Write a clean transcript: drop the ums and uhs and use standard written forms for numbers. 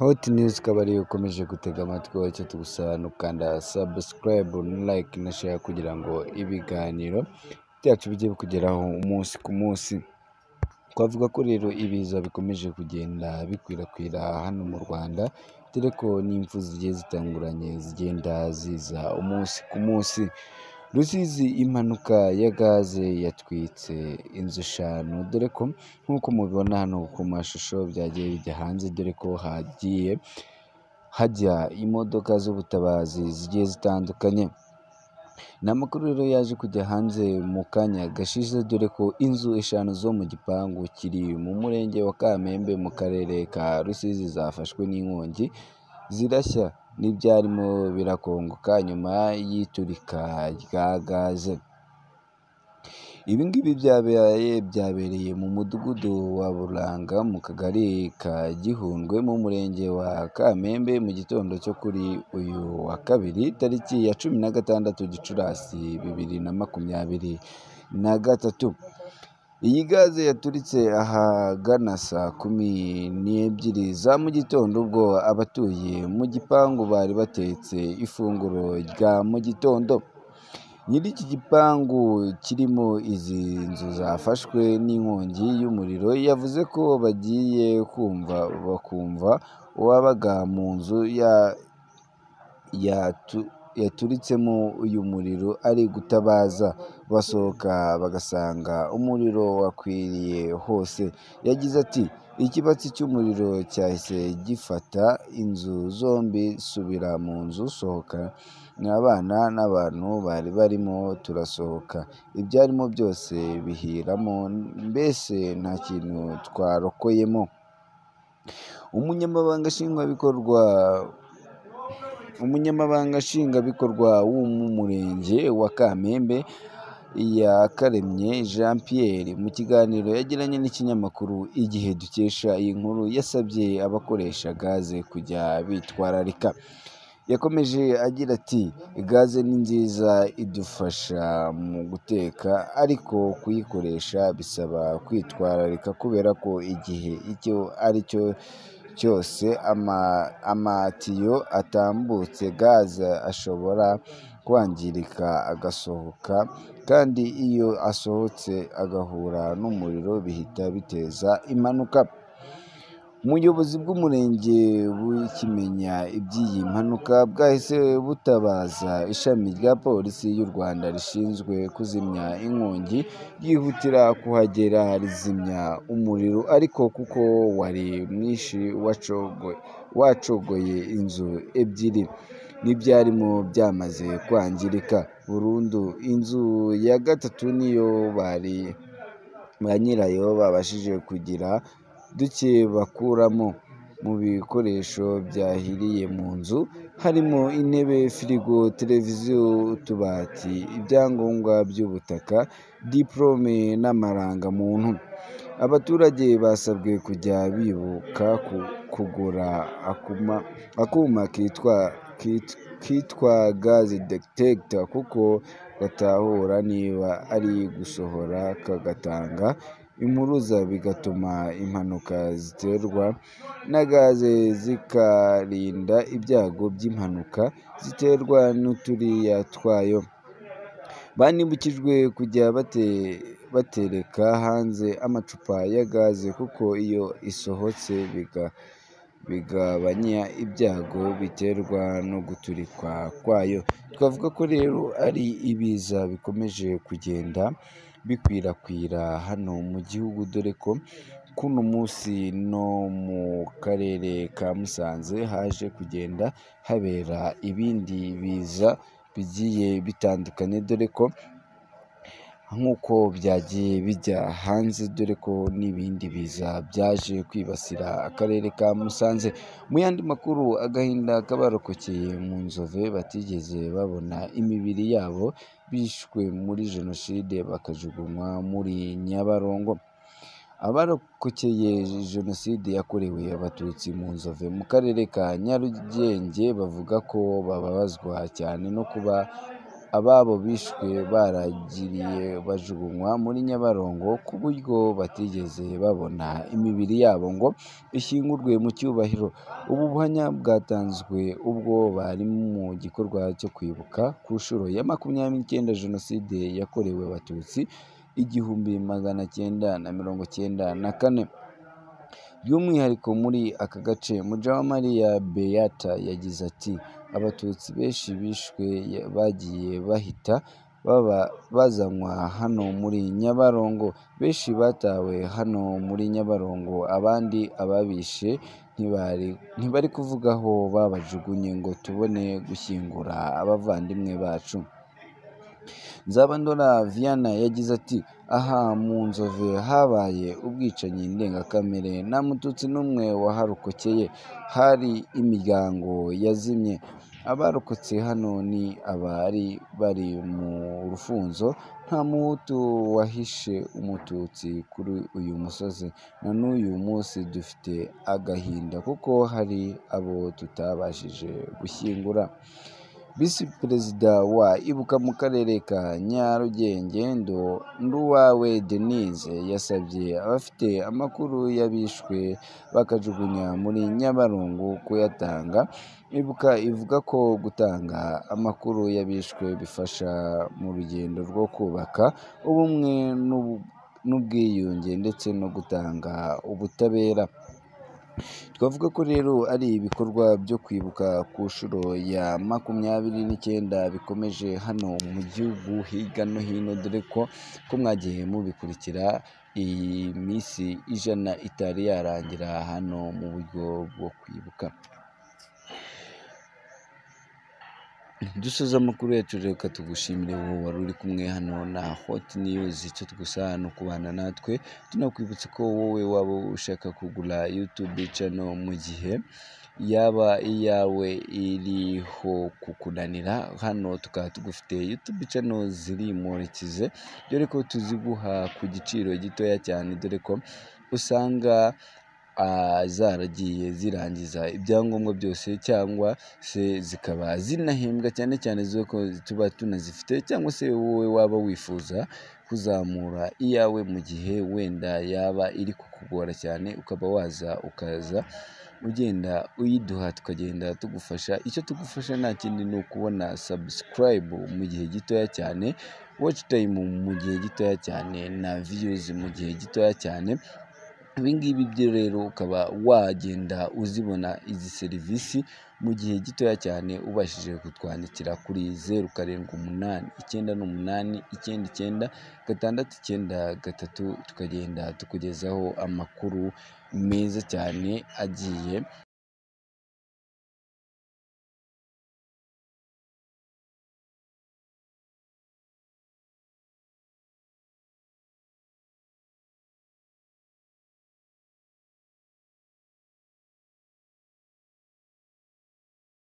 Hot News ikaba ariyo ukomeje gutega amatwi, icyo tugusaba ni ukanda subscribe, like na share kugira ngo ibiganiro byacu bijye bikugeraho umunsi ku munsi. Twavuga ko rero ibiza bikomeje kugenda bikwirakwira hano mu Rwanda, dore ko n'impfu zigiye zitunguranye zigenda ziza umunsi ku munsi. Rusizi, impanuka ya gaze yatwitse inzu 5, dore ko nk'uko mubibona hano ku mashusho byagiye bijya hanze, dore ko hagiye hajya imodoka z'ubutabazi zigiye zitandukanye. Ni amakuru rero yaje kujya hanze mu kanya gashize, dore ko inzu 5 zo mu gipangu kiri mu murenge wa Kamembe mu karere ka Rusizi zafashwe n'inkongi zirashya n'ibyarimo birakongoka nyuma y'iturika rya gaze. Ibi ngibi byabereye mu mudugudu wa Buranga mu kagari ka Gihundwe mu murenge wa Kamembe mu gitondo cyo kuri uyu wa kabiri tariki ya 16 Gicurasi 2023. Iyi gaze yaturitse ahagana saa 12 za mu gitondo, ubwo abatuye mu gipangu bari batetse ifunguro rya mu gitondo. Nyiri iki gipangu kirimo izi nzu zafashwe n'inkongi y'umuriro yavuze ko bagiye bakumva uwabaga mu nzu yaturitsemo uyu muriro ari gutabaza, basohoka bagasanga umuriro wakwiriye hose. Yagize ati "Ikibatsi cy'umuriro cyahise gifata inzu zombi, subira mu nzu, sohoka n'abana n'abantu bari barimo, turasohoka, ibyarimo byose bihiramo, mbese nta kintu twarokoyemo." Umunyamabanga nshingwabikorwa w'umurenge wa Kamembe, Iyakaremye Jean Pierre, mu kiganiro yagiranye n'ikinyamakuru Igihe dukesha iyi nkuru, yasabye abakoresha gaze kujya bitwararika. Yakomeje agira ati "Gaze ni nziza, idufasha mu guteka, ariko kuyikoresha bisaba kwitwararika kubera ko igihe icyo ari cyo cyose amatiyo atambutse gaze ashobora kwangirika agasohoka, kandi iyo asohotse agahura n'umuriro bihita biteza impanuka." Ubuyobozi bw'umurenge bukimenya iby'iyi mpanuka bwahise butabaza ishami rya polisi y'u Rwanda rishinzwe kuzimya inkongi, ryihutira kuhagera rizimya umuriro, ariko kuko wari mwinshi wacogoye inzu 2 n'ibyarimo byamaze kwangirika burundu. Inzu ya 3 niyo ba nyirayo babashije kugira duke bakuramo. Mu bikoresho byahiriye mu nzu harimo intebe, firigo, televiziyo, utubati, ibyangombwa by'ubutaka, diplome n'amarangamuntu. Abaturage basabwe kujya bibuka kugura akuma kitwa gas detector, kuko gatahura niba ari gusohora kagatanga impuruza, bigatuma impanuka ziterwa na gaze zikarinda ibyago by'impanuka ziterwa n'uturiya twayo. Banibukijwe kujya batereka hanze amacupa ya gaze, kuko iyo isohotse bigabanya ibyago biterwa no guturikwa kwayo. Twavuga ko rero ari ibiza bikomeje kugenda bikwirakwira hano mu gihugu, dore ko kuno munsi no mu karere ka Musanze haje kugenda habera ibindi biza bigiye bitandukanye, dore ko nk'uko byagiye bijya hanze, dore ko n'ibindi biza byaje kwibasira akarere ka Musanze. Mu yandi makuru, agahinda k'abarokokeye mu Nzove batigeze babona imibiri yabo bishwe muri Jenoside bakajugunywa muri Nyabarongo. Abarokokeye Jenoside yakorewe Abatutsi mu Nzove mu karere ka Nyarugenge bavuga ko bababazwa cyane no kuba ababo bishwe baragiriye bajugunywa muri Nyabarongo ku buryo batigeze babona imibiri yabo ngo ishyingurwe mu cyubahiro. Ubu buhamya bwatanzwe ubwo bari mu gikorwa cyo kwibuka ku nshuro ya 29 Jenoside yakorewe Abatutsi 1994. By'umwihariko muri aka gace, Mujawamariya Beata yagize ati “Abatutsi benshi bishwe bagiye bahita bazanwa hano muri Nyabarongo, benshi batawe hano muri Nyabarongo, abandi ababishe ntibari kuvuga aho babajugunye ngo tubone gushyingura abavandimwe bacu.” Nzabandora Viana yagize ati “Aha mu Nzove habaye ubwicanyi ndengakamere, nta mututsi n'umwe waharokokeye, hari imiryango yazimye. Abarokotse hano ni abari bari mu rufunzo, nta muhutu wahishe umututsi kuri uyu musozi. Na n'uyu munsi dufite agahinda kuko hari abo tutabashije gushyingura.” Visi Perezida wa Ibuka mu karere ka Nyarugenge Nduwawe Denise yasabye abafite amakuru y'abishwe bakajugunya muri Nyabarongo kuyatanga. Ibuka ivuga ko gutanga amakuru y'abishwe bifasha mu rugendo rwo kubaka ubumwe n'ubwiyunge ndetse no gutanga ubutabera. Twavuga ko rero ari ibikorwa byo kwibuka ku nshuro ya 29 bikomeje hano mu gihugu hirya no hino, dore ko mwagiye mubikurikira iyi minsi 100 itari yarangira hano mu buryo bwo kwibuka. Dusoza amakuru yacu, reka tugushimire wowe wari uri kumwe hano na Hot News. Icyo tugusaba ni ukubana natwe, tunakwibutsa ko wowe waba ushaka kugura YouTube channel mu gihe yaba iyawe iriho kukunanira, hano tukaba tugufite YouTube channel ziri murikize, dore ko tuziguha ku giciro gitoya cyane, dore ko usanga zaragiye zirangiza ibyangombwa byose, cyangwa se zikaba zinahembwa cyane cyane ko tuba tunazifite, cyangwa se wowe waba wifuza kuzamura iyawe mu gihe wenda yaba iri kukugora cyane, ukaba waza ukaza ugenda uyiduha tukagenda tugufasha. Icyo tugufasha nta kindi ni ukubona subscribe mu gihe gitoya cyane, watch time mu gihe gitoya cyane, na views mu gihe gitoya cyane. Ibingibi byo rero ukaba wagenda uzibona izi serivisi mu gihe gitoya cyane ubashije kutwandikira kuri 0788999693, tukagenda tukugezaho amakuru meza cyane agiye